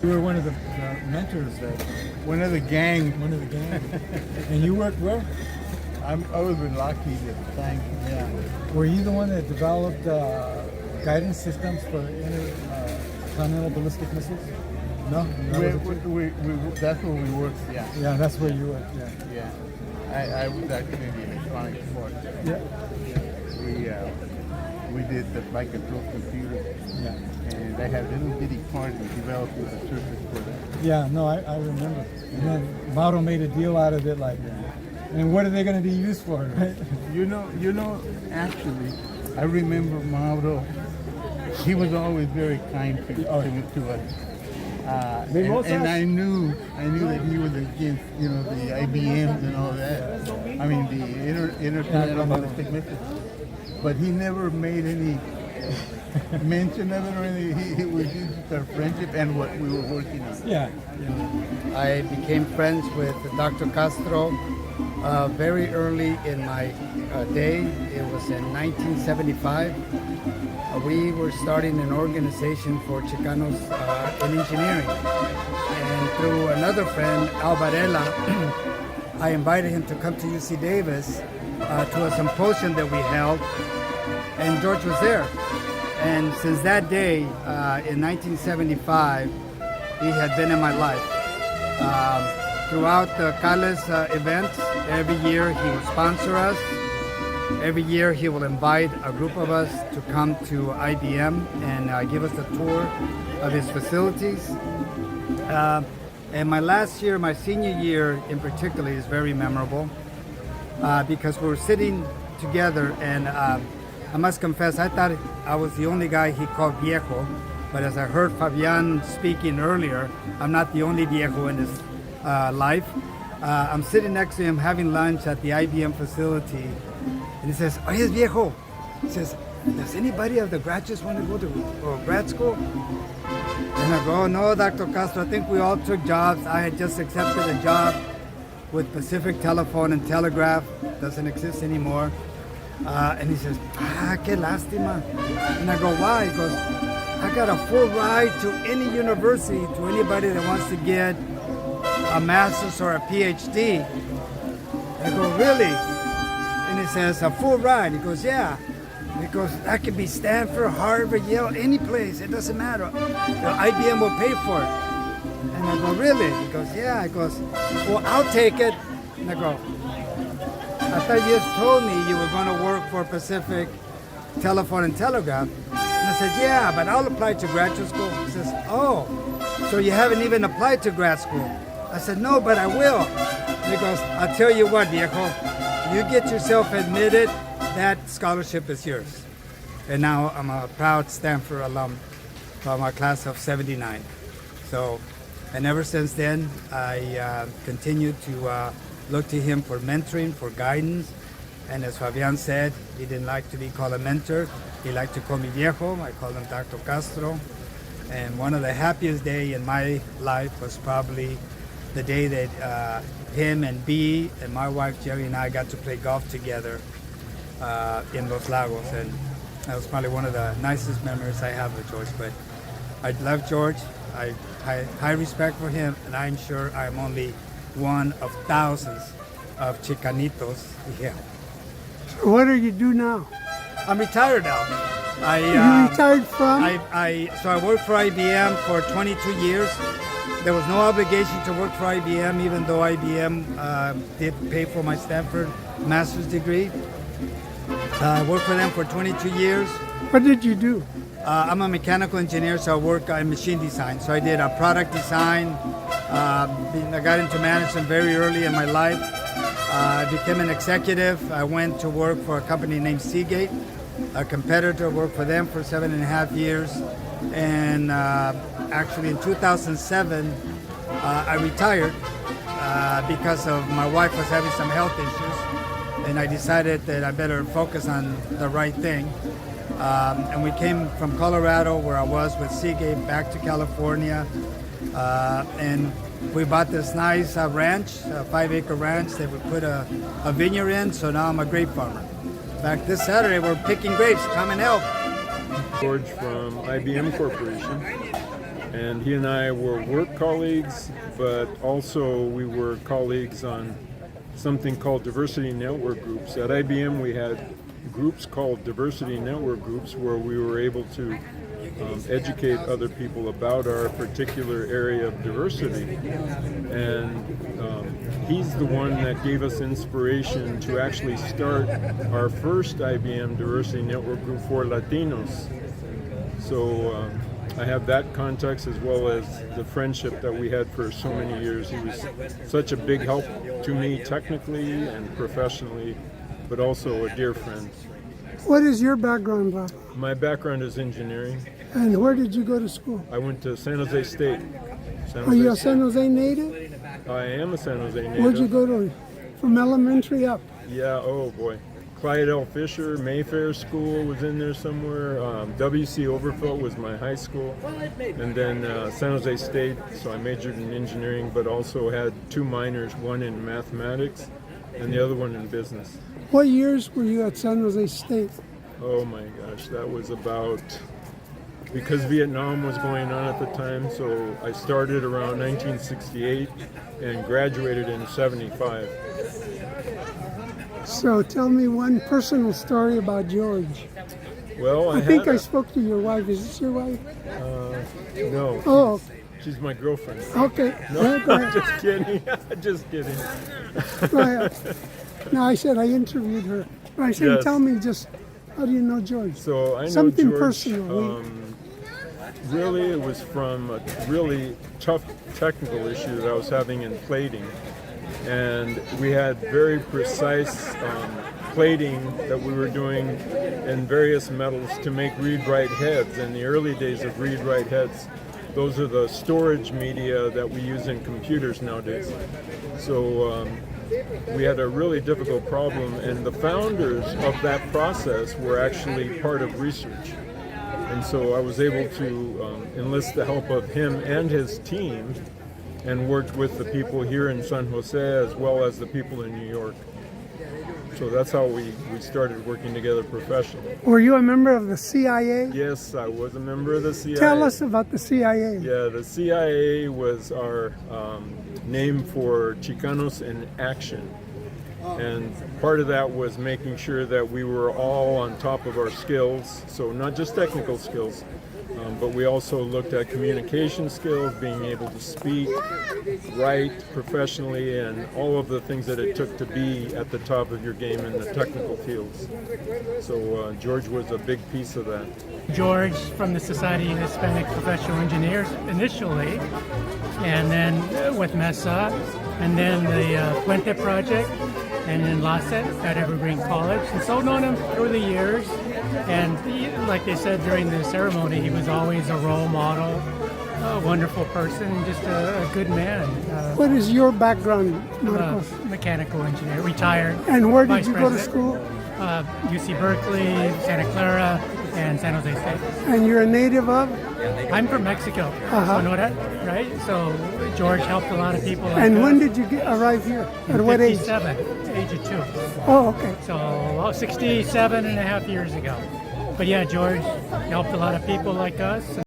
You were one of the mentors, One of the gang. And you worked where? I was with Lockheed at the time. Yeah. Were you the one that developed guidance systems for intercontinental ballistic missiles? No? That's where we worked, yeah. Yeah, that's where you worked, yeah. Yeah. I was actually in the electronics part. Yeah. We did the flight control computer. Yeah. And they had little bitty parts we developed with the circuits for that. Yeah, no, I remember. And then Mauro made a deal out of it, like, and what are they going to be used for, right? You know, actually, I remember Mauro. He was always very kind to us. And I knew that he was against, the IBMs and all that. I mean, the intercontinental ballistic missiles. But he never made any mention of it or anything. It was just our friendship and what we were working on. Yeah. I became friends with Dr. Castro very early in my day. It was in 1975. We were starting an organization for Chicanos in engineering. And through another friend, Al Varela, I invited him to come to UC Davis to a symposium that we held, and George was there. And since that day, in 1975, he had been in my life. Throughout the CALES events, every year he will sponsor us. Every year he will invite a group of us to come to IBM and give us a tour of his facilities. And my last year, my senior year in particular, is very memorable because we were sitting together, and I must confess, I thought I was the only guy he called viejo, but as I heard Fabian speaking earlier, I'm not the only viejo in his life. I'm sitting next to him having lunch at the IBM facility, and he says, "Oye, viejo," he says, "does anybody of the graduates want to go to grad school?" And I go, "Oh, no, Dr. Castro, I think we all took jobs. I had just accepted a job with Pacific Telephone and Telegraph, doesn't exist anymore." And he says, "Qué lástima." And I go, "Why?" He goes, "I got a full ride to any university, to anybody that wants to get a master's or a PhD." And I go, "Really?" And he says, "A full ride." He goes, "Yeah." He goes, "That could be Stanford, Harvard, Yale, any place. It doesn't matter. IBM will pay for it." And I go, "Really?" He goes, "Yeah." He goes, "Well, I'll take it." And I go, "I thought you just told me you were going to work for Pacific Telephone and Telegraph." And I said, "Yeah, but I'll apply to graduate school." He says, "Oh, so you haven't even applied to grad school?" I said, "No, but I will." And he goes, "I'll tell you what, viejo, you get yourself admitted, that scholarship is yours." And now I'm a proud Stanford alum from our class of '79. So, and ever since then, I continued to look to him for mentoring, for guidance. And as Fabian said, he didn't like to be called a mentor. He liked to call me viejo. I called him Dr. Castro. And one of the happiest days in my life was probably the day that him and B and my wife Jerry and I got to play golf together in Los Lagos. And that was probably one of the nicest memories I have with George. But I love George. I high respect for him, and I'm sure I'm only one of thousands of Chicanitos. Yeah. What do you do now? I'm retired now. You retired from? So I worked for IBM for 22 years. There was no obligation to work for IBM, even though IBM did pay for my Stanford master's degree. I worked for them for 22 years. What did you do? I'm a mechanical engineer, so I work in machine design. So I did product design. I got into management very early in my life. I became an executive. I went to work for a company named Seagate, a competitor. Worked for them for 7.5 years. And actually in 2007, I retired because of my wife was having some health issues. And I decided that I better focus on the right thing. And we came from Colorado, where I was with Seagate, back to California. And We bought this nice ranch, a 5-acre ranch that we put a vineyard in, so now I'm a grape farmer. In fact, this Saturday we're picking grapes. Come and help. George from IBM Corporation, and he and I were work colleagues, but also we were colleagues on something called diversity network groups. At IBM we had groups called diversity network groups where we were able to educate other people about our particular area of diversity. And he's the one that gave us inspiration to actually start our first IBM diversity network group for Latinos. So I have that context as well as the friendship that we had for so many years. He was such a big help to me technically and professionally, but also a dear friend. What is your background, Bob? My background is engineering. And where did you go to school? I went to San Jose State. Are you a San Jose native? I am a San Jose native. Where'd you go to? From elementary up? Yeah, oh boy. Clyde L. Fisher, Mayfair School was in there somewhere. W.C. Overfelt was my high school. And then San Jose State, so I majored in engineering, but also had 2 minors, one in mathematics and the other one in business. What years were you at San Jose State? Oh my gosh, that was about, because Vietnam was going on at the time, so I started around 1968 and graduated in 75. So tell me one personal story about George. Well, I think I spoke to your wife. Is this your wife? No. Oh, She's my girlfriend. okay. No, Yeah, go ahead. just kidding. Just kidding. Go ahead. No, I said I interviewed her. But I said, Yes. tell me just, how do you know George? So I know Something George, personal. really, it was from a really tough technical issue that I was having in plating. And we had very precise plating that we were doing in various metals to make read-write heads. In the early days of read-write heads, those are the storage media that we use in computers nowadays. So we had a really difficult problem, and the founders of that process were actually part of research. And so I was able to enlist the help of him and his team and worked with the people here in San Jose as well as the people in New York. So that's how we started working together professionally. Were you a member of the CIA? Yes, I was a member of the CIA. Tell us about the CIA. Yeah, the CIA was our name for Chicanos in Action. And part of that was making sure that we were all on top of our skills, so not just technical skills, but we also looked at communication skills, being able to speak, write professionally, and all of the things that it took to be at the top of your game in the technical fields. So George was a big piece of that. George from the Society of Hispanic Professional Engineers initially, and then with MESA, and then the Puente Project, and then LASET at Evergreen College. And so known him through the years. And he, like they said during the ceremony, he was always a role model, a wonderful person, just a good man. What is your background, Marcos? Mechanical engineer, retired. And where did vice you go to president. school? UC Berkeley, Santa Clara, and San Jose State. And you're a native of? I'm from Mexico, Sonora, right? So George helped a lot of people. Like And us. when did you arrive here? At what age? 57, age of 2. Oh, okay. So 67 and a half years ago. But yeah, George helped a lot of people like us.